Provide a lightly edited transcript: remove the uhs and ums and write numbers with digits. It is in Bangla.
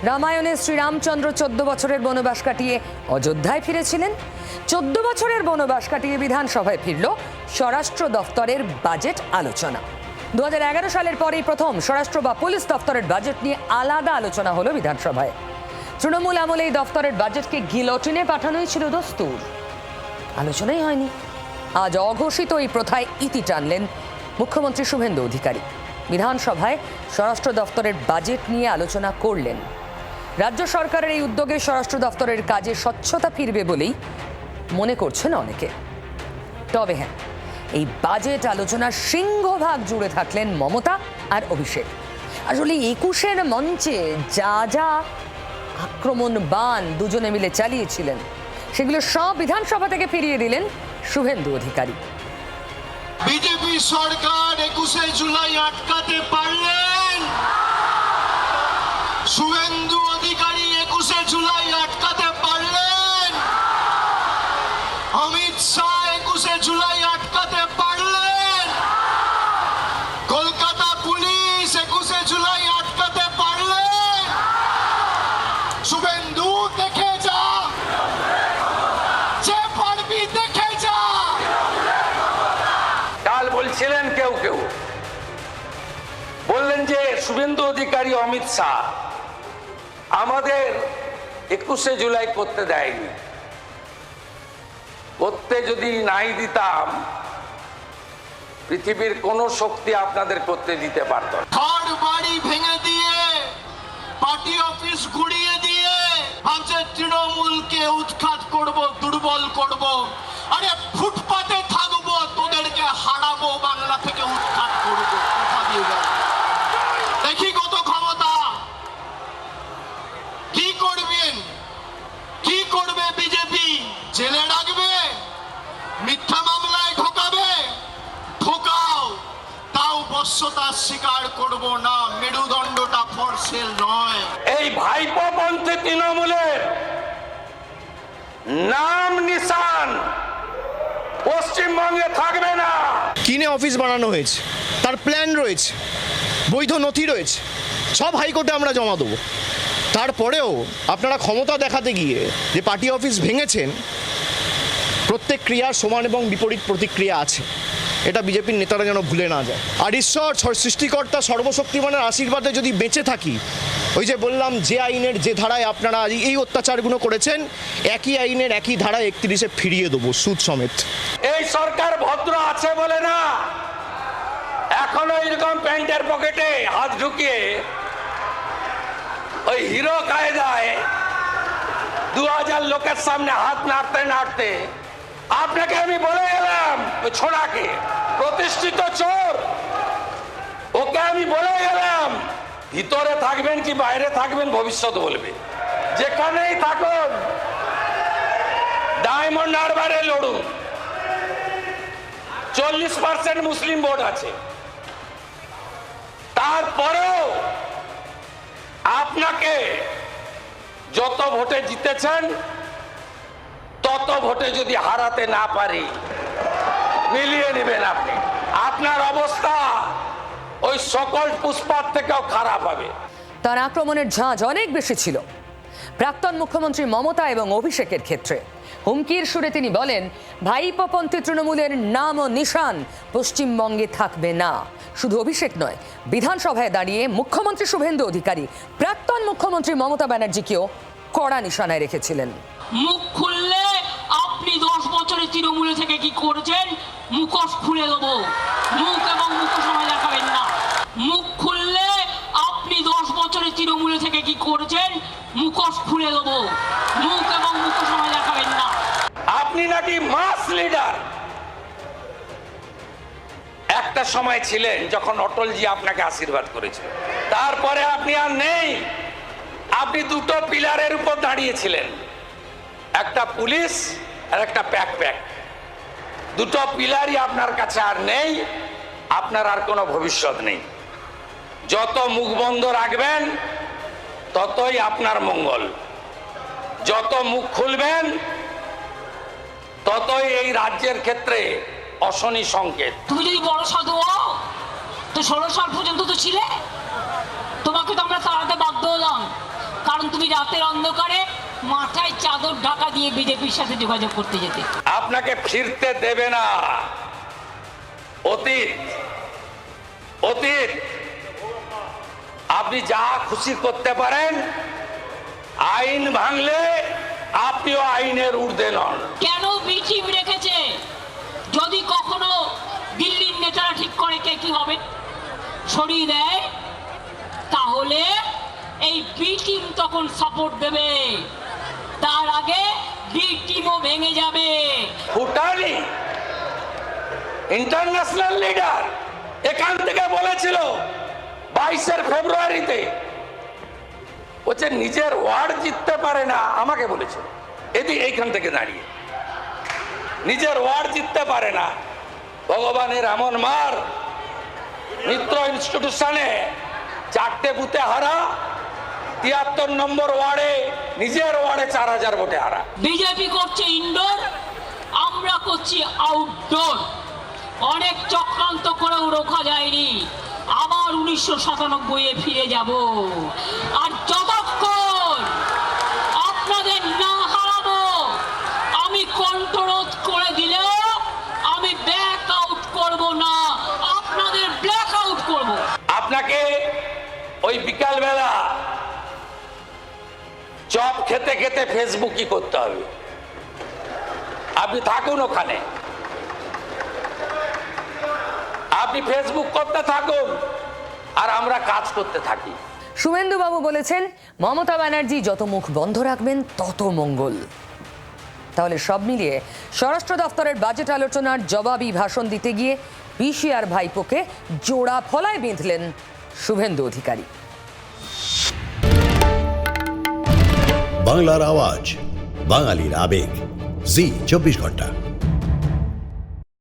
রামায়ণে শ্রীরামচন্দ্র 14 বছরের বনবাস কাটিয়ে অযোধ্যায় ফিরেছিলেন। 14 বছরের বনবাস কাটিয়ে বিধানসভায় ফিরল স্বরাষ্ট্র দফতরের বাজেট আলোচনা। 2011 সালের পরেই প্রথম স্বরাষ্ট্র বা পুলিশ দফতরের বাজেট নিয়ে আলাদা আলোচনা হলো বিধানসভায়। তৃণমূল আমলে এই দফতরের বাজেটকে গিলোটিনে পাঠানোই ছিল দস্তুর, আলোচনাই হয়নি। আজ অঘোষিত এই প্রথায় ইতি টানলেন মুখ্যমন্ত্রী শুভেন্দু অধিকারী। বিধানসভায় স্বরাষ্ট্র দফতরের বাজেট নিয়ে আলোচনা করলেন। রাজ্য সরকারের এই উদ্যোগে স্বরাষ্ট্র দফতরের কাজে স্বচ্ছতা ফিরবে বলেই মনে করছেন অনেকে। তবে হ্যাঁ, এই বাজেট আলোচনার সিংহভাগ জুড়ে থাকলেন মমতা আর অভিষেক। আসলে 21-এর মঞ্চে যা যা আক্রমণ বাণ দুজনে মিলে চালিয়েছিলেন, সেগুলো সব বিধানসভা থেকে ফিরিয়ে দিলেন শুভেন্দু অধিকারী। বিজেপি সরকার 21শে জুলাই আটকাতে পারলেন, শুভেন্দু অধিকারী 21শে জুলাই আটকাতে পারলেন, অমিত শাহ 21শে জুলাই আটকাতে পারলেন, কলকাতা পুলিশ 21শে জুলাই আটকাতে পারলেন। শুভেন্দু দেখে যা, যে পারবি দেখে যা। কাল বলছিলেন কেউ কেউ, বললেন যে শুভেন্দু অধিকারী অমিত শাহ আমাদের 21শে জুলাই করতে দেয়নি। করতে যদি নাই দিতাম, পৃথিবীর কোন শক্তি আপনাদের করতে দিতে পারত না। ঘর বাড়ি ভেঙে দিয়ে, পার্টি অফিস গুড়িয়ে দিয়ে ভাবছে তৃণমূলকে উৎখাত করব, দুর্বল করব। আরে ফুটপাতে থাকবো, তোদেরকে হারাবো, বাংলা থেকে উৎখাত করবো। কথা দিয়ে গেল। দেখি কত ক্ষমতা। কি করবেন? কি করবে বিজেপি? জেলে রাখবে? মিথ্যা মামলায় ঢোকাবে? ঢোকাও, তাও বশ্যতা স্বীকার করব না। মেরুদণ্ডটা ফর সেল নয়। এই ভাইপোপন্থী তৃণমূলের নাম নিশান পশ্চিমবঙ্গে থাকবে না। কিনে অফিস বানানো হয়েছে, তার প্ল্যান রয়েছে, বৈধ নথি রয়েছে, সব হাইকোর্টে আমরা জমা দেবো। তারপরেও আপনারা ক্ষমতা দেখাতে গিয়ে যে পার্টি অফিস ভেঙেছেন, প্রত্যেক ক্রিয়ার সমান এবং বিপরীত প্রতিক্রিয়া আছে, এটা বিজেপির নেতারা যেন ভুলে না যায়। আর ঈশ্বর সৃষ্টিকর্তা সর্বশক্তিমানের আশীর্বাদে যদি বেঁচে থাকি, ওই যে বললাম, যে আইনের যে ধারায় আপনারা এই অত্যাচারগুলো করেছেন, একই আইনের একই ধারায় 31-এ ফিরিয়ে দেবো, সুদ সমেত। এই সরকার ভদ্র আছে বলে না, এখনো এরকম প্যান্টের পকেটে হাত ঢুকিয়ে ওই হিরো কায়দায় 2000 লোকের সামনে হাত নাড়তে নাড়তে আপনাকে আমি বলে গেলাম, ওই ছোড়াকে, প্রতিষ্ঠিত চোর, ওকে আমি বলে গেলাম, ভিতরে থাকবেন কি বাইরে থাকবেন ভবিষ্যৎ বলবে। যেখানেই থাকুন, ডায়মন্ড হারবারে লড়ুন। 40% মুসলিম ভোট আছে, তারপরেও আপনাকে যত ভোটে জিতেছেন তত ভোটে যদি হারাতে না পারি, মিলিয়ে নেবেন আপনি। আপনার অবস্থা ওই সকল পুষ্পার থেকেও খারাপ হবে। তার আক্রমণের ঝাঁজ অনেক বেশি ছিল প্রাক্তন মুখ্যমন্ত্রী মমতা এবং অভিষেকের ক্ষেত্রে। হুমকির সুরে তিনি বলেন, ভাইপোপন্থী তৃণমূলের নাম ও নিশান পশ্চিমবঙ্গে থাকবে না। শুধু অভিষেক নয়, বিধানসভায় দাঁড়িয়ে মুখ্যমন্ত্রী শুভেন্দু অধিকারী প্রাক্তন মুখ্যমন্ত্রী মমতা ব্যানার্জিকেও কড়া নিশানায় রেখেছিলেন। মুখ খুললে আপনি 10 বছরের তৃণমূলে থেকে কি করেছেন মুখোশ খুলে দেবো। মুখ এবং মুখোশ আমায় দেখাবেন না। মুখ খুললে আপনি 10 বছরের তৃণমূলে থেকে কি করেছেন মুখোশ খুলে দেবো। মুখ এবং মুখোশ আমায় দেখাবেন না। আপনি নাকি মাস লিডার। একটা সময় ছিলেন যখন অটলজি আপনাকে আশীর্বাদ করেছিল, তারপরে আপনি আর নেই। আপনি দুটো পিলারের উপর দাঁড়িয়েছিলেন, একটা পুলিশ আর একটা প্যাক। দুটো পিলারই আপনার কাছে আর নেই, আপনার আর কোনো ভবিষ্যৎ নেই। যত মুখ বন্ধ রাখবেন ততই আপনার মঙ্গল, যত মুখ খুলবেন ততই এই রাজ্যের ক্ষেত্রে অশনি সংকেত। তুমি যদি বড় সাধু হও তো 16 সাল পর্যন্ত তো ছিলে, তোমাকে তো আমরা তাড়াতে বাধ্য হলাম। কারণ কারণ তুমি রাতের অন্ধকারে মাথায় চাদর ঢাকা দিয়ে বিজেপির সাথে যোগাযোগ করতে যেতে। আপনাকে ফিরতে দেবে না অতীত। অতীত আপনি যা খুশি করতে পারেন, আইন ভাঙলে আপনিও আইনের ঊর্ধ্বে নন। কেন বি টিম রেখেছে? যদি কখনো দিল্লির নেতারা ঠিক করে কে কি হবে, সরিয়ে দেয়, তাহলে এই বি টিম তখন সাপোর্ট দেবে। তার আগে বি টিমও ভেঙে যাবে। ভুটানি ইন্টারন্যাশনাল লিডার এখান থেকে বলেছিল 22 ফেব্রুয়ারিতে, বলছে নিজের ওয়ার্ড জিততে পারে না, আমাকে বলেছিল এইখান থেকে দাঁড়িয়ে নিজের ওয়ার্ড জিততে পারে না। ভগবানের এমন মার, মিত্র ইনস্টিটিউশনে 4টে বুথে হারা, 73 নম্বর ওয়ার্ডে নিজের ওয়ার্ডে 4000 ভোটে হারা। বিজেপি করছে ইনডোর, আমরা করছি আউটডোর। অনেক চক্রান্ত করেও রোখা যায়নি। আবার 1997-এ ফিরে যাব। আর যতক্ষণ আপনাদের না হারাবো, আমি কণ্ঠরোধ করে দিলেও আমি ব্যাক আউট করবো না, আপনাদের ব্ল্যাক আউট করবো। আপনাকে ওই বিকালবেলা চপ খেতে খেতে ফেসবুকই করতে হবে। আপনি থাকুন ওখানে, আপনি ফেসবুক করতে থাকুন, আর আমরা কাজ করতে থাকি। শুভেন্দুবাবু বলেছেন, মমতা ব্যানার্জি যত মুখ বন্ধ রাখবেন তত মঙ্গল। তাহলে সব মিলিয়ে স্বরাষ্ট্র দফতরের বাজেট আলোচনার জবাবি ভাষণ দিতে গিয়ে পিসিআর ভাইপোকে জোড়া ফলায় বেঁধলেন শুভেন্দু অধিকারী। বাংলার আওয়াজ, বাঙালির আবেগ, জি 24 ঘন্টা।